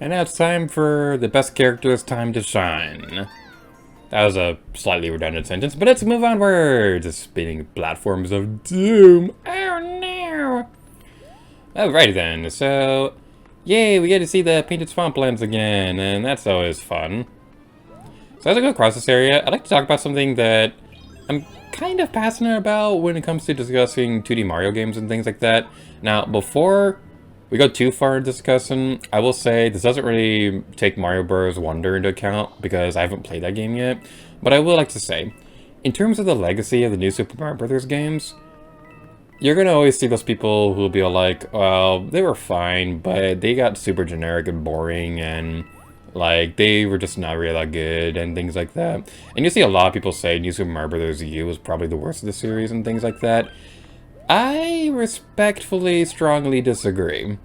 And now it's time for the best character's time to shine. That was a slightly redundant sentence, but let's move onwards. Spinning platforms of doom. Oh no! Alrighty then, so... Yay, we get to see the painted swamplands again, and that's always fun. So as I go across this area, I'd like to talk about something that I'm kind of passionate about when it comes to discussing 2D Mario games and things like that. Now, before we go too far in discussing, I will say this doesn't really take Mario Bros. Wonder into account because I haven't played that game yet. But I would like to say, in terms of the legacy of the new Super Mario Bros. Games, you're gonna always see those people who'll be like, well, they were fine, but they got super generic and boring, and like they were just not really that good, and things like that. And you see a lot of people say New Super Mario Bros. U was probably the worst of the series and things like that. I respectfully, strongly disagree.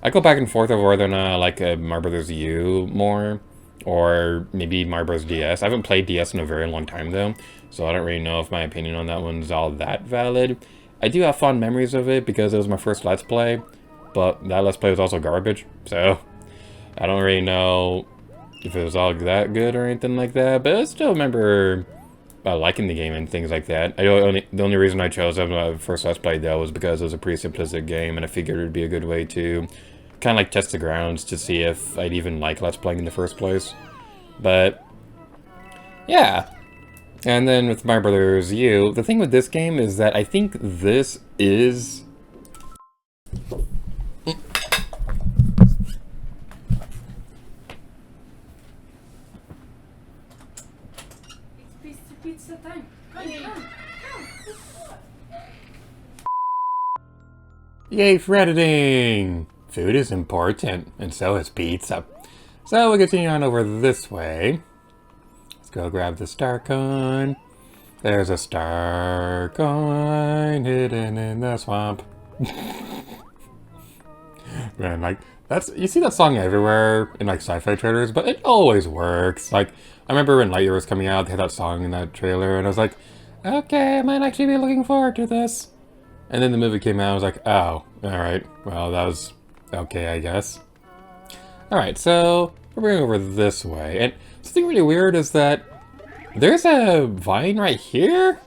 I go back and forth over whether or not I like Mario Bros. U more, or maybe Mario Bros. DS. I haven't played DS in a very long time though, so I don't really know if my opinion on that one's all that valid. I do have fond memories of it because it was my first Let's Play, but that Let's Play was also garbage, so I don't really know if it was all that good or anything like that, but I still remember liking the game and things like that. The only reason I chose it when I first Let's Play though was because it was a pretty simplistic game, and I figured it would be a good way to kind of like test the grounds to see if I'd even like Let's Playing in the first place. But yeah. And then with Mario Brothers U, the thing with this game is that I think this is... It's pizza time. Come. Yay for editing! Food is important, and so is pizza. So we'll continue on over this way. Let's go grab the star coin. There's a star coin hidden in the swamp. Man, like, you see that song everywhere in, like, sci-fi trailers, but it always works. Like, I remember when Lightyear was coming out, they had that song in that trailer, and I was like, okay, I might actually be looking forward to this. And then the movie came out, I was like, oh, alright, well, that was okay, I guess. Alright, so, we're going over this way, and something really weird is that there's a vine right here?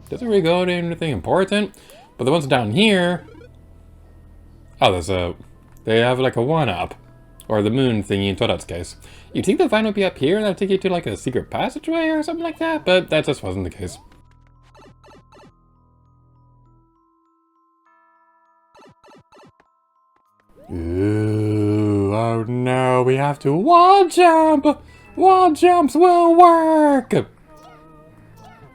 Doesn't really go into anything important, but the ones down here... Oh, they have like a one-up. Or the moon thingy in Toadette's case. You'd think the vine would be up here and that'd take you to like a secret passageway or something like that, but that just wasn't the case. Ooh, oh no, we have to wall jump! Wall jumps will work!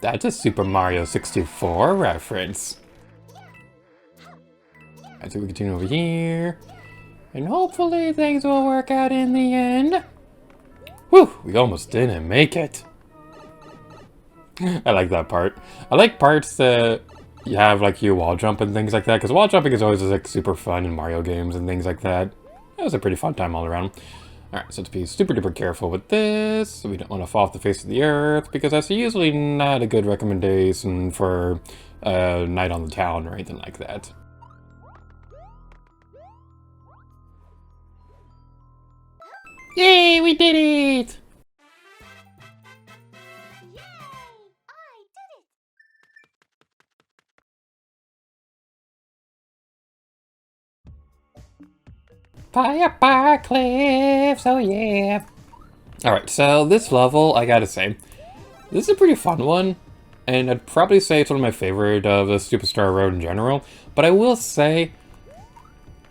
That's a Super Mario 64 reference. Alright, so we continue over here. And hopefully things will work out in the end. Whew, we almost didn't make it. I like that part. I like parts that you have like your wall jump and things like that, because wall jumping is always like super fun in Mario games and things like that. It was a pretty fun time all around. Alright, so let's be super duper careful with this. So we don't want to fall off the face of the earth, because that's usually not a good recommendation for a night on the town or anything like that. Yay, we did it! Fire cliffs, oh yeah! Alright, so this level, I gotta say, this is a pretty fun one, and I'd probably say it's one of my favorite of the Superstar Road in general, but I will say,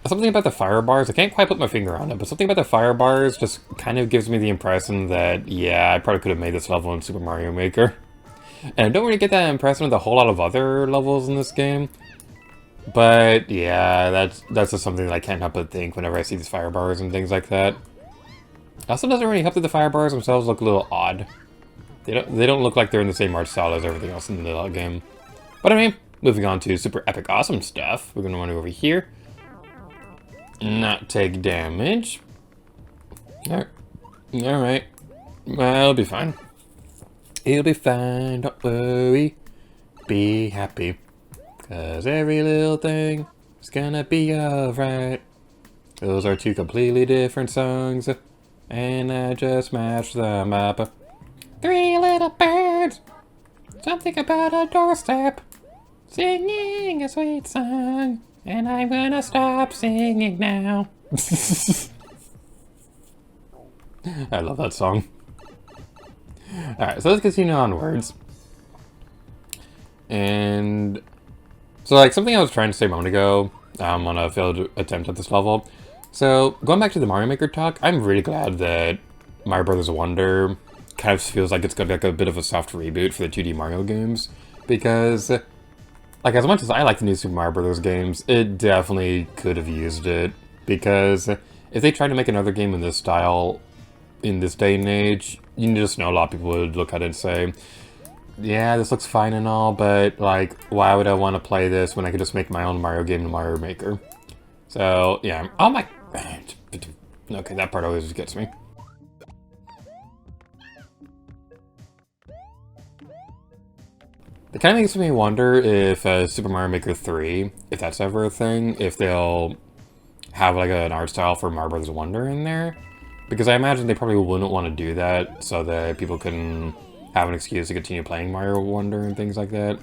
something about the fire bars, I can't quite put my finger on it, but something about the fire bars just kind of gives me the impression that, yeah, I probably could have made this level in Super Mario Maker. And I don't really get that impression with a whole lot of other levels in this game. But, yeah, that's just something that I can't help but think whenever I see these fire bars and things like that. It also doesn't really help that the fire bars themselves look a little odd. They don't look like they're in the same art style as everything else in the game. But anyway, moving on to super epic awesome stuff. We're going to run over here. Not take damage. Alright. Well, it'll be fine. It'll be fine, don't worry. Be happy. 'Cause every little thing is gonna be alright. Those are two completely different songs, and I just mashed them up. Three little birds, something about a doorstep, singing a sweet song, and I'm gonna stop singing now. I love that song. Alright, so let's continue onwards. And so, like, something I was trying to say a moment ago on a failed attempt at this level. So, going back to the Mario Maker talk, I'm really glad that Mario Brothers Wonder kind of feels like it's got like a bit of a soft reboot for the 2D Mario games. Because, like, as much as I like the new Super Mario Brothers games, it definitely could have used it. Because if they tried to make another game in this style in this day and age, you just know a lot of people would look at it and say, yeah, this looks fine and all, but, like, why would I want to play this when I could just make my own Mario game in Mario Maker? So, yeah. Oh my... Okay, that part always gets me. It kind of makes me wonder if Super Mario Maker 3, if that's ever a thing, if they'll have, like, an art style for Mario Brothers Wonder in there. Because I imagine they probably wouldn't want to do that so that people can have an excuse to continue playing Mario Wonder and things like that.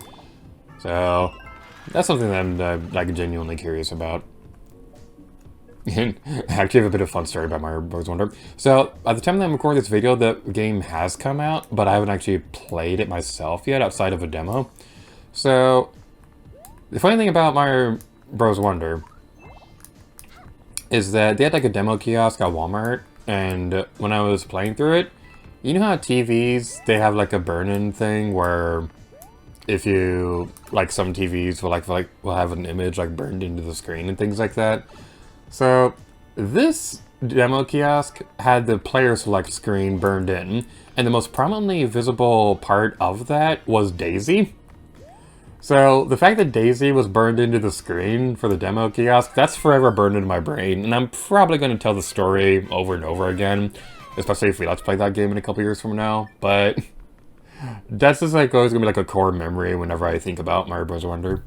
So, that's something that I'm like genuinely curious about. And I actually have a bit of a fun story about Mario Bros. Wonder. So, at the time that I'm recording this video, the game has come out, but I haven't actually played it myself yet outside of a demo. So, the funny thing about Mario Bros. Wonder is that they had like a demo kiosk at Walmart, and when I was playing through it, you know how TVs, they have like a burn-in thing where if you, like some TVs will have an image like burned into the screen and things like that. So this demo kiosk had the player select screen burned in, and the most prominently visible part of that was Daisy. So the fact that Daisy was burned into the screen for the demo kiosk, that's forever burned into my brain, and I'm probably going to tell the story over and over again, especially if we let's play that game in a couple years from now, but that's just like always going to be like a core memory whenever I think about Mario Bros. Wonder.